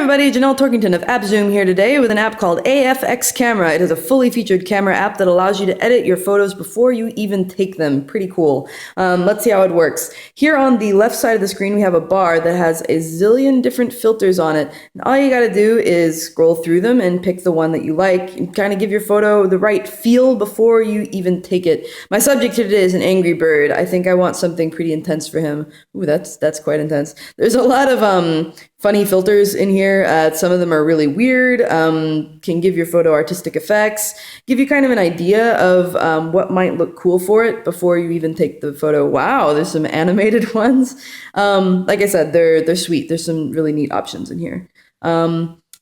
everybody, Janelle Torkington of AppZoom here today with an app called AFX Camera. It is a fully featured camera app that allows you to edit your photos before you even take them. Pretty cool. Let's see how it works. Here on the left side of the screen, we have a bar that has a zillion different filters on it. And all you gotta do is scroll through them and pick the one that you like and kind of give your photo the right feel before you even take it. My subject here today is an angry bird. I think I want something pretty intense for him. Ooh, that's quite intense. There's a lot of funny filters in here. Some of them are really weird, can give your photo artistic effects, give you kind of an idea of what might look cool for it before you even take the photo. Wow, there's some animated ones. Like I said, they're sweet. There's some really neat options in here.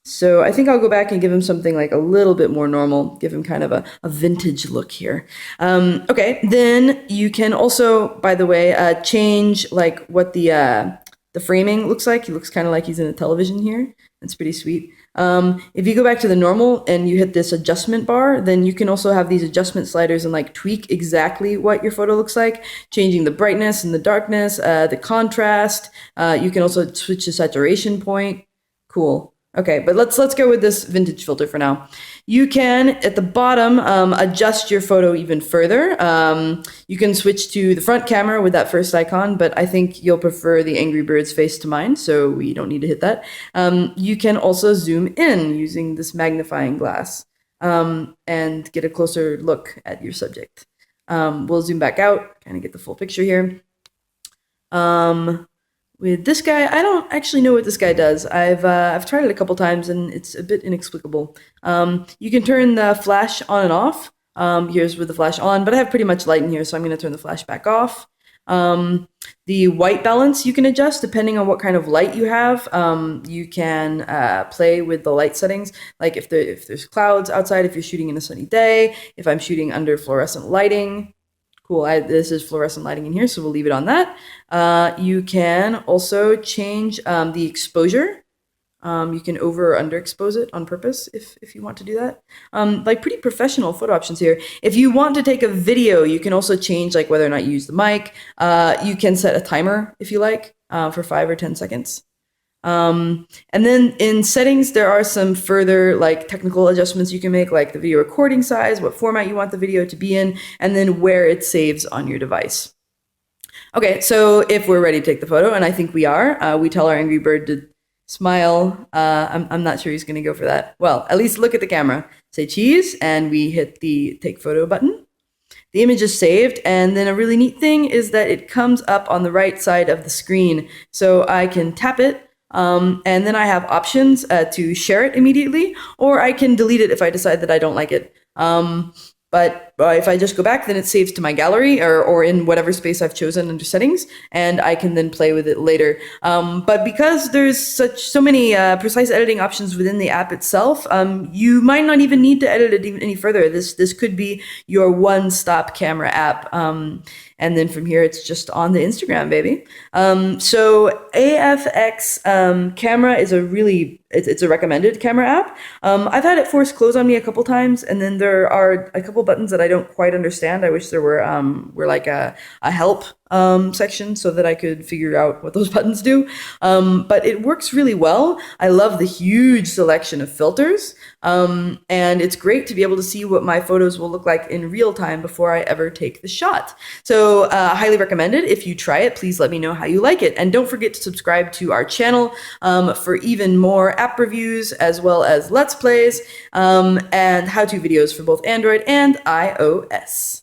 So I think I'll go back and give him something like a little bit more normal, give him kind of a vintage look here. Okay, then you can also, by the way, change like what the framing looks like. He looks kind of like he's in a television here. That's pretty sweet. If you go back to the normal and you hit this adjustment bar, then you can also have these adjustment sliders and like tweak exactly what your photo looks like, changing the brightness and the darkness, the contrast. You can also switch the saturation point. Cool. Okay, but let's go with this vintage filter for now. You can, at the bottom, adjust your photo even further. You can switch to the front camera with that first icon, but I think you'll prefer the Angry Bird's face to mine, so we don't need to hit that. You can also zoom in using this magnifying glass and get a closer look at your subject. We'll zoom back out, kind of get the full picture here. With this guy, I don't actually know what this guy does. I've tried it a couple times and it's a bit inexplicable. You can turn the flash on and off. Here's with the flash on, but I have pretty much light in here, so I'm going to turn the flash back off. The white balance you can adjust depending on what kind of light you have. You can play with the light settings, like if there's clouds outside, if you're shooting in a sunny day, if I'm shooting under fluorescent lighting. Cool, this is fluorescent lighting in here, so we'll leave it on that. You can also change the exposure. You can over or underexpose it on purpose if you want to do that. Like pretty professional photo options here. If you want to take a video, you can also change like whether or not you use the mic. You can set a timer if you like for 5 or 10 seconds. And then in settings, there are some further like technical adjustments you can make, like the video recording size, what format you want the video to be in, and then where it saves on your device. Okay, so if we're ready to take the photo, and I think we are, we tell our Angry Bird to smile. I'm not sure he's going to go for that. Well, at least look at the camera, say cheese, and we hit the take photo button. The image is saved, and then a really neat thing is that it comes up on the right side of the screen, so I can tap it. And then I have options to share it immediately, or I can delete it if I decide that I don't like it. But if I just go back, then it saves to my gallery or in whatever space I've chosen under settings, and I can then play with it later. But because there's so many precise editing options within the app itself, you might not even need to edit it any further. This could be your one-stop camera app. And then from here, it's just on the Instagram, baby. So AFX camera is it's a recommended camera app. I've had it force close on me a couple times, and then there are a couple buttons that I don't quite understand. I wish there were like a help section so that I could figure out what those buttons do. But it works really well. I love the huge selection of filters. And it's great to be able to see what my photos will look like in real time before I ever take the shot. So highly recommended. If you try it, please let me know how you like it. And don't forget to subscribe to our channel for even more app reviews, as well as Let's Plays and how-to videos for both Android and iOS.